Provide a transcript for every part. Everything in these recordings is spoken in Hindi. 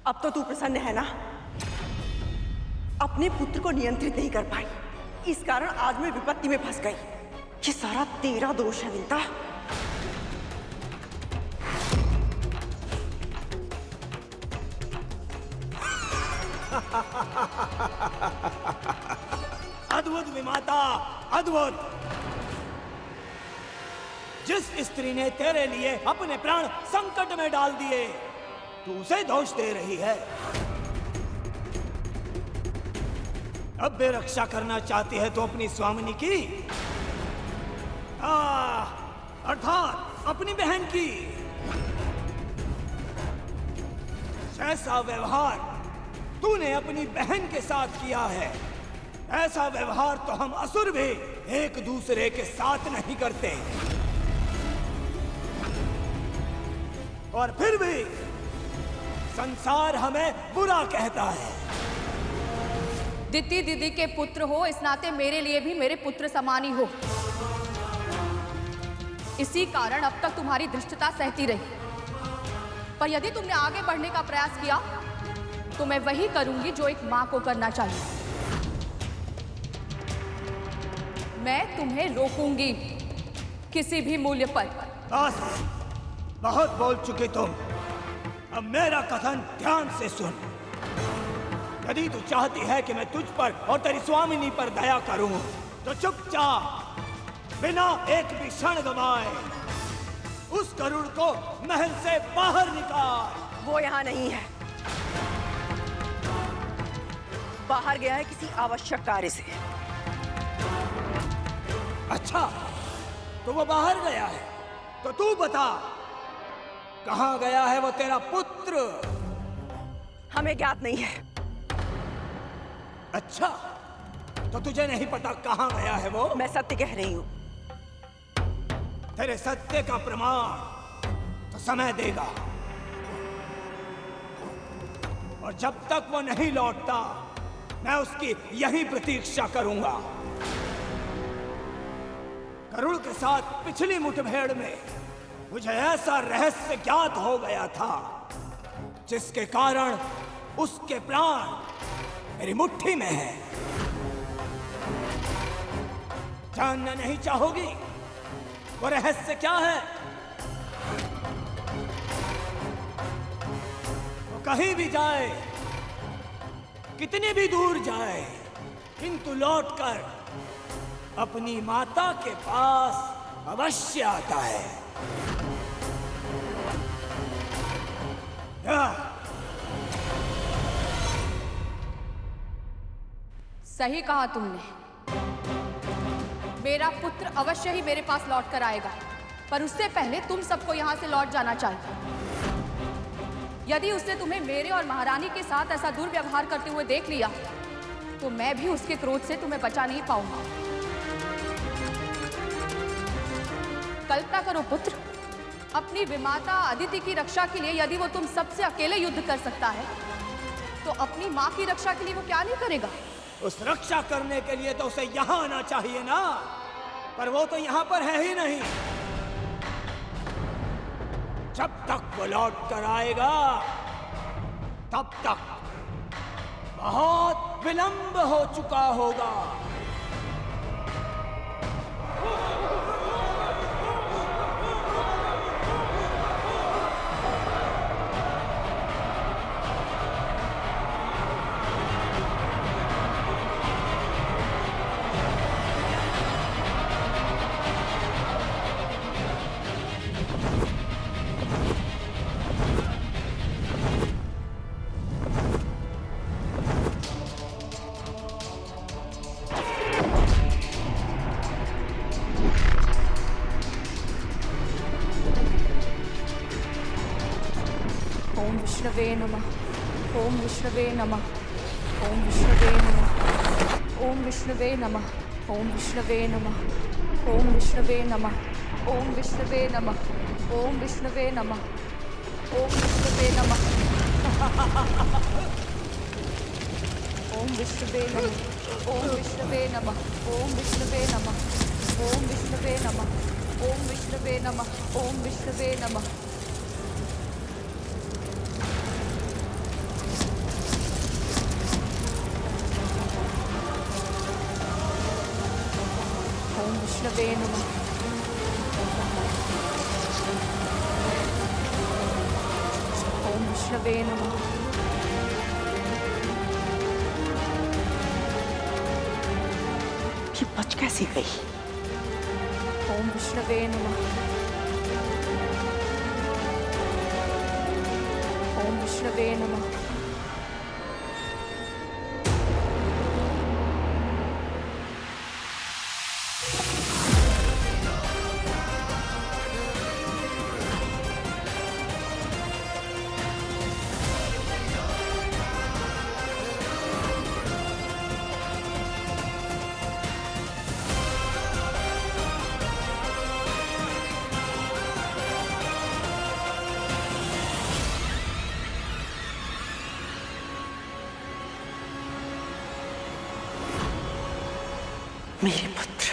अब तो तू प्रसन्न है ना? अपने पुत्र को नियंत्रित नहीं कर पाई, इस कारण आज मैं विपत्ति में फंस गई। ये सारा तेरा दोष है विंता। अद्भुत विमाता, अद्भुत। जिस स्त्री ने तेरे लिए अपने प्राण संकट में डाल दिए, तू उसे दोष दे रही है। अब भी रक्षा करना चाहती है तो अपनी स्वामिनी की, अर्थात अपनी बहन की। जैसा व्यवहार तूने अपनी बहन के साथ किया है, ऐसा व्यवहार तो हम असुर भी एक दूसरे के साथ नहीं करते। और फिर भी संसार हमें बुरा कहता है। दिति दीदी के पुत्र हो, इस नाते मेरे लिए भी मेरे पुत्र समान ही हो। इसी कारण अब तक तुम्हारी धृष्टता सहती रही, पर यदि तुमने आगे बढ़ने का प्रयास किया तो मैं वही करूंगी जो एक मां को करना चाहिए। मैं तुम्हें रोकूंगी किसी भी मूल्य पर। बस, बहुत बोल चुके तुम। अब मेरा कथन ध्यान से सुन। यदि तू चाहती है कि मैं तुझ पर और तेरी स्वामिनी पर दया करूं, तो चुपचाप बिना एक भी क्षण गवाए उस गरुड़ को महल से बाहर निकाल। वो यहाँ नहीं है, बाहर गया है किसी आवश्यक कार्य से। अच्छा, तो वो बाहर गया है, तो तू बता कहाँ गया है वो तेरा पुत्र? हमें ज्ञात नहीं है। अच्छा, तो तुझे नहीं पता कहाँ गया है वो? मैं सत्य कह रही हूँ। तेरे सत्य का प्रमाण तो समय देगा, और जब तक वो नहीं लौटता मैं उसकी यही प्रतीक्षा करूंगा। गरुड़ के साथ पिछली मुठभेड़ में मुझे ऐसा रहस्य ज्ञात हो गया था जिसके कारण उसके प्राण मेरी मुट्ठी में है। जानना नहीं चाहोगी वो रहस्य क्या है? वो कहीं भी जाए, कितनी भी दूर जाए, किंतु लौटकर अपनी माता के पास अवश्य आता है। सही कहा तुमने। मेरा पुत्र अवश्य ही मेरे पास लौट कर आएगा, पर उससे पहले तुम सबको यहाँ से लौट जाना चाहिए। यदि उसने तुम्हें मेरे और महारानी के साथ ऐसा दुर्व्यवहार करते हुए देख लिया तो मैं भी उसके क्रोध से तुम्हें बचा नहीं पाऊंगा। कल्पना करो पुत्र, अपनी विमाता अदिति की रक्षा के लिए यदि वो तुम सबसे अकेले युद्ध कर सकता है, तो अपनी माँ की रक्षा के लिए वो क्या नहीं करेगा? उस रक्षा करने के लिए तो उसे यहाँ आना चाहिए ना, पर वो तो यहाँ पर है ही नहीं। जब तक वो लौट कर आएगा तब तक बहुत विलंब हो चुका होगा। ओम विष्णवे नमः। ओम विष्णवे नमः। ओम विष्णवे नमः। ओम विष्णवे नमः। ओम विष्णवे नमः। ओम विष्णवे नमः। ओम विष्णवे नमः। ओम विष्णवे नमः। ओम विष्णवे नमः। ओम विष्णवे नमः। ओम विष्णवे नमः। ओम विष्णवे नमः। ओम विष्णवे नमः। ओम विष्णवे नमः। ओम विष्णवे नमः। विष्णवे नमः। ओम विष्णवे नमः। ये बच कैसे गई? ओम विष्णवे नमः। ओम विष्णवे नमः। मेरे पुत्र,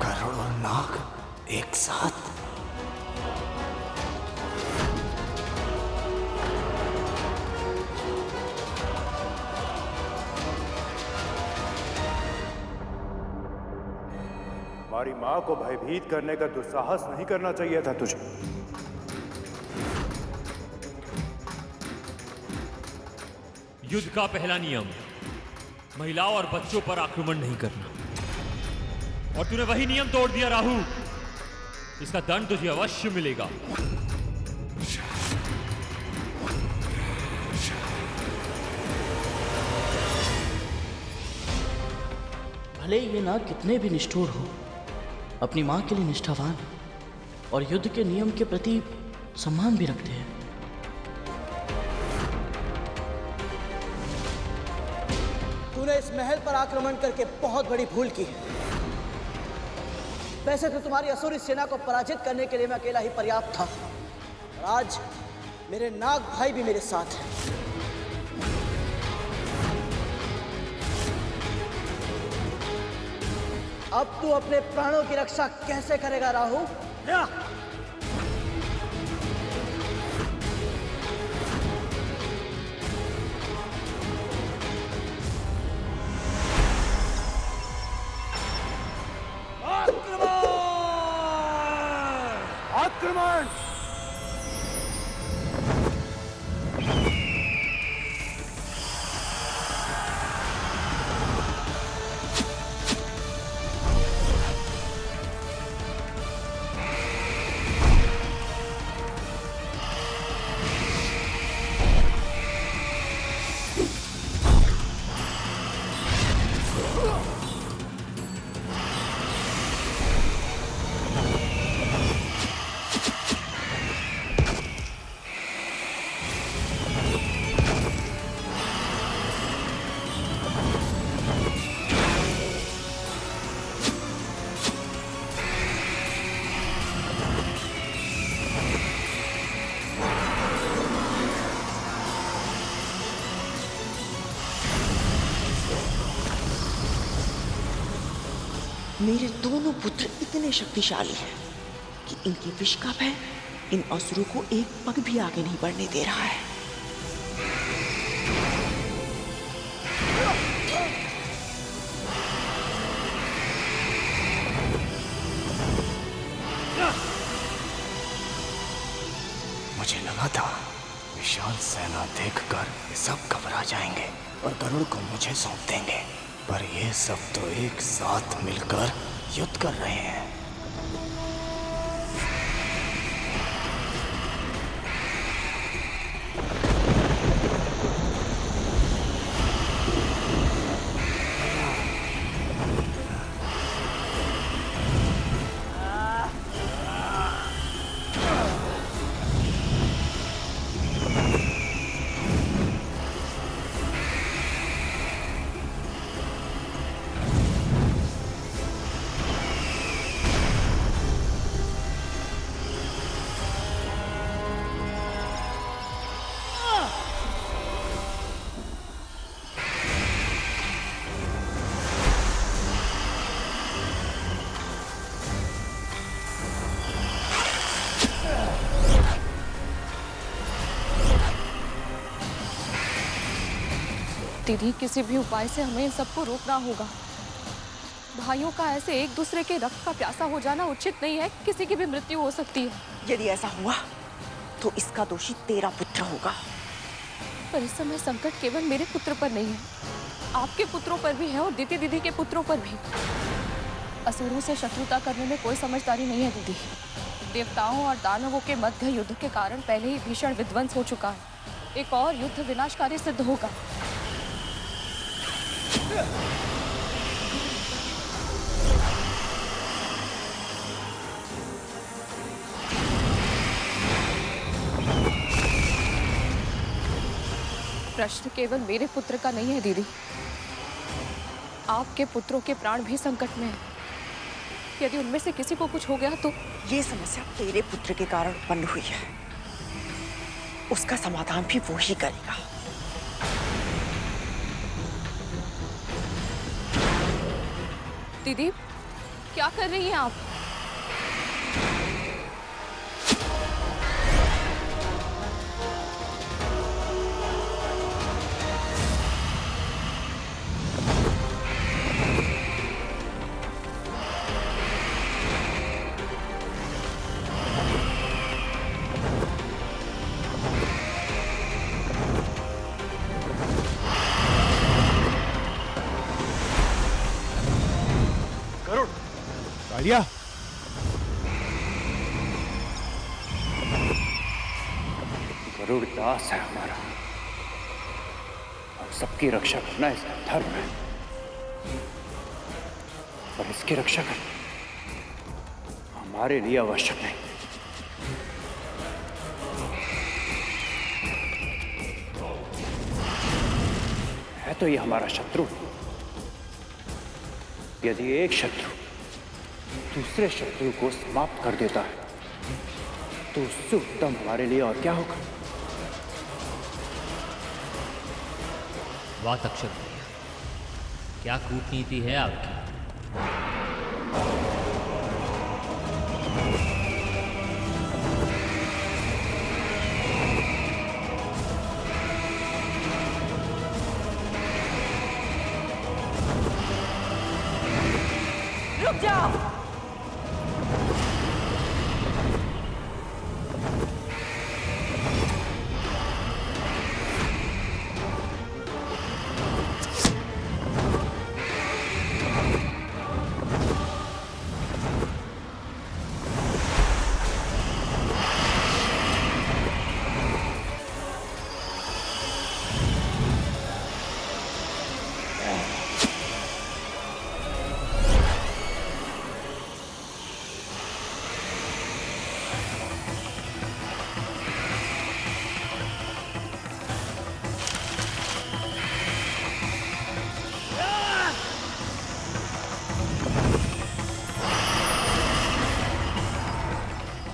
करोड़ों नाग एक साथ। हमारी माँ को भयभीत करने का दुस्साहस नहीं करना चाहिए था तुझे। युद्ध का पहला नियम महिलाओं और बच्चों पर आक्रमण नहीं करना, और तूने वही नियम तोड़ दिया राहु। इसका दंड तुझे अवश्य मिलेगा। भले ये नाग कितने भी निष्ठुर हो, अपनी मां के लिए निष्ठावान और युद्ध के नियम के प्रति सम्मान भी रखते हैं। तूने इस महल पर आक्रमण करके बहुत बड़ी भूल की है। वैसे तो तुम्हारी असुरी सेना को पराजित करने के लिए मैं अकेला ही पर्याप्त था, और आज मेरे नाग भाई भी मेरे साथ हैं। अब तू अपने प्राणों की रक्षा कैसे करेगा राहु? आक्रमण! मेरे दोनों पुत्र इतने शक्तिशाली हैं कि इनके विष का भय इन असुरों को एक पग भी आगे नहीं बढ़ने दे रहा है। मुझे लगा था विशाल सेना देखकर ये सब घबरा जाएंगे और गरुड़ को मुझे सौंप देंगे, पर ये सब तो एक साथ मिलकर युद्ध कर रहे हैं। दीदी, किसी भी उपाय से हमें इन सबको रोकना होगा। भाइयों का ऐसे एक दूसरे के रक्त का प्यासा हो जाना उचित नहीं है। किसी की भी मृत्यु हो सकती है। यदि ऐसा हुआ तो इसका दोषी तेरा पुत्र होगा। पर इस समय संकट केवल मेरे पुत्र पर नहीं है, आपके पुत्रों पर भी है और दीदी दीदी के पुत्रों पर भी। असुरों से शत्रुता करने में कोई समझदारी नहीं है दीदी। देवताओं और दानवों के मध्य युद्ध के कारण पहले ही भीषण विध्वंस हो चुका है। एक और युद्ध विनाशकारी सिद्ध होगा। प्रश्न केवल मेरे पुत्र का नहीं है दीदी, आपके पुत्रों के प्राण भी संकट में हैं। यदि उनमें से किसी को कुछ हो गया तो? ये समस्या तेरे पुत्र के कारण उत्पन्न हुई है, उसका समाधान भी वो ही करेगा। दीदी, क्या कर रही हैं आप? कालिया, गरुड़ दास है हमारा और सबकी रक्षा करना इसका धर्म है, और इसकी रक्षा करना हमारे लिए आवश्यक नहीं। है तो ये हमारा शत्रु। यदि एक शत्रु दूसरे शत्रु को समाप्त कर देता है तो उससे उत्तम हमारे लिए और क्या होगा? वाह अक्षर भैया, क्या कूटनीति है आपकी। रुक जाओ।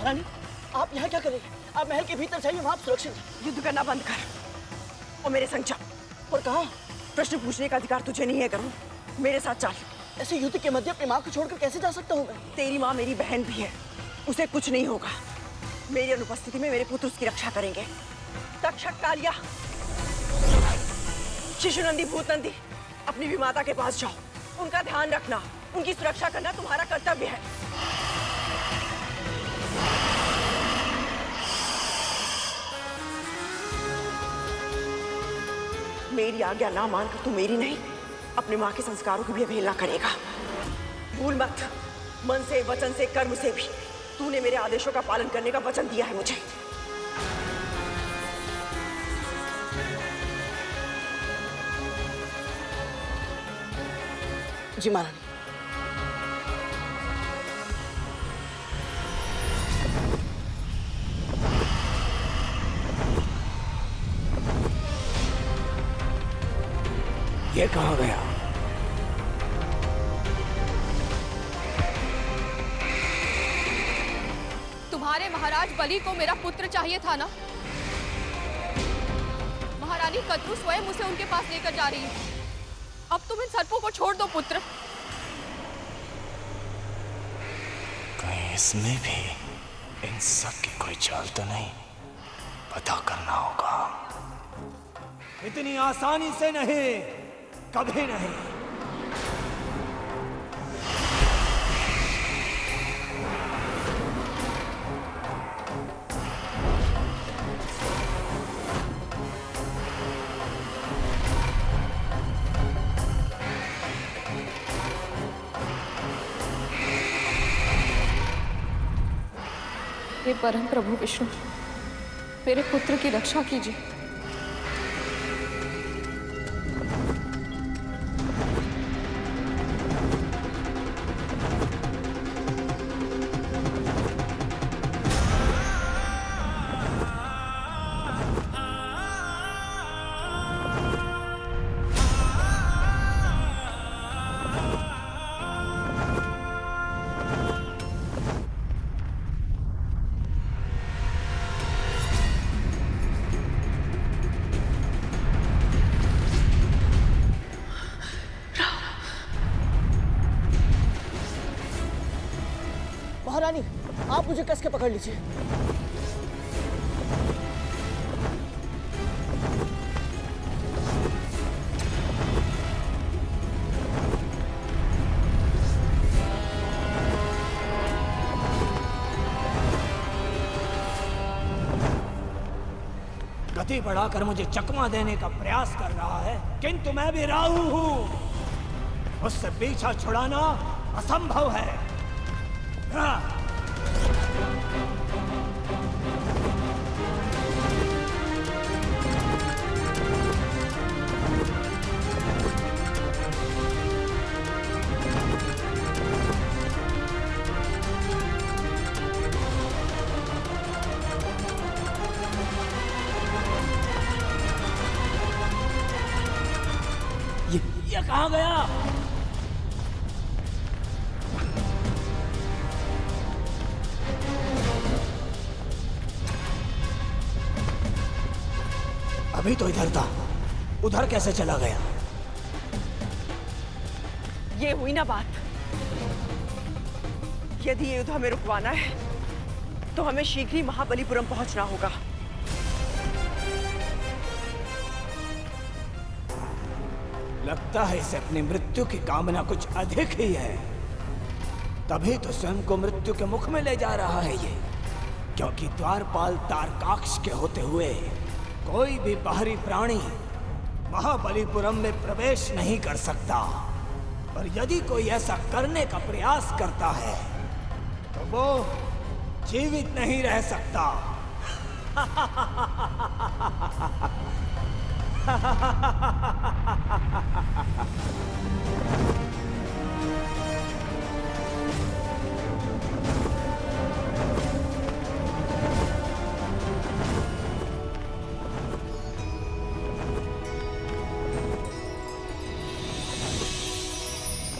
रानी, आप यहाँ क्या कर रही हैं? आप महल के भीतर जाइए, वहाँ आप सुरक्षित हैं। युद्ध करना बंद कर और मेरे संग चल। और कहाँ? प्रश्न पूछने का अधिकार तुझे नहीं है करूँ। मेरे साथ चल। ऐसे युद्ध के मध्य अपनी माँ को छोड़कर कैसे जा सकता हूँ मैं? तेरी माँ मेरी बहन भी है, उसे कुछ नहीं होगा। मेरी अनुपस्थिति में मेरे पुत्र उसकी रक्षा करेंगे। तक्षक कालिया, शिशुनंदी, भूतनंदी, अपनी भी माता के पास जाओ। उनका ध्यान रखना, उनकी सुरक्षा करना तुम्हारा कर्तव्य है। मेरी आज्ञा ना मानकर तू मेरी नहीं, अपनी माँ के संस्कारों की भी अवहेलना करेगा। भूल मत, मन से, वचन से, कर्म से भी तूने मेरे आदेशों का पालन करने का वचन दिया है मुझे। जी महारानी। ये कहाँ गया? तुम्हारे महाराज बलि को मेरा पुत्र चाहिए था ना? महारानी कद्रू स्वयं उसे उनके पास लेकर जा रही है। अब तुम इन सर्पों को छोड़ दो पुत्र। कहीं इसमें भी इन सब की कोई चाल तो नहीं? पता करना होगा। इतनी आसानी से नहीं, कभी नहीं। हे परम प्रभु विष्णु, मेरे पुत्र की रक्षा कीजिए। महारानी, आप मुझे कस के पकड़ लीजिए। गति बढ़ाकर मुझे चकमा देने का प्रयास कर रहा है, किंतु मैं भी राहु हूं। उससे पीछा छुड़ाना असंभव है। हाँ। ये कहाँ गया? अभी तो इधर था, उधर कैसे चला गया? ये हुई ना बात। यदि ये युद्ध हमें रुकवाना है तो हमें शीघ्र ही महाबलीपुरम पहुंचना होगा। लगता है इसे अपनी मृत्यु की कामना कुछ अधिक ही है, तभी तो स्वयं को मृत्यु के मुख में ले जा रहा है ये। क्योंकि द्वारपाल तारकाक्ष के होते हुए कोई भी बाहरी प्राणी महाबलीपुरम में प्रवेश नहीं कर सकता। और यदि कोई ऐसा करने का प्रयास करता है तो वो जीवित नहीं रह सकता।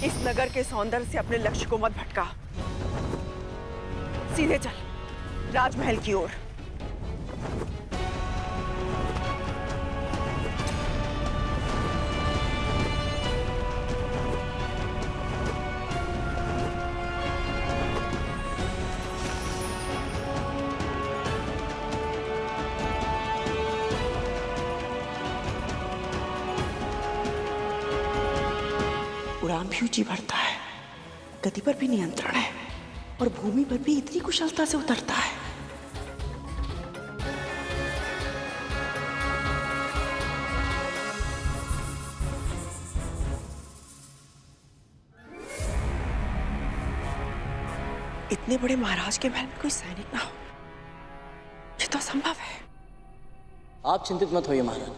इस नगर के सौंदर्य से अपने लक्ष्य को मत भटका। सीधे चल राजमहल की ओर। उड़ान भी ऊंची बढ़ता है, गति पर भी नियंत्रण है और भूमि पर भी इतनी कुशलता से उतरता है। इतने बड़े महाराज के महल में कोई सैनिक ना हो, ये तो असंभव है। आप चिंतित मत होइए महाराज,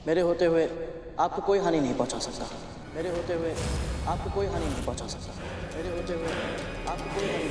मेरे होते हुए आपको कोई हानि नहीं पहुंचा सकता। मेरे होते हुए आपको कोई हानि नहीं पहुंचा सकता। मेरे होते हुए आपको कोई हानि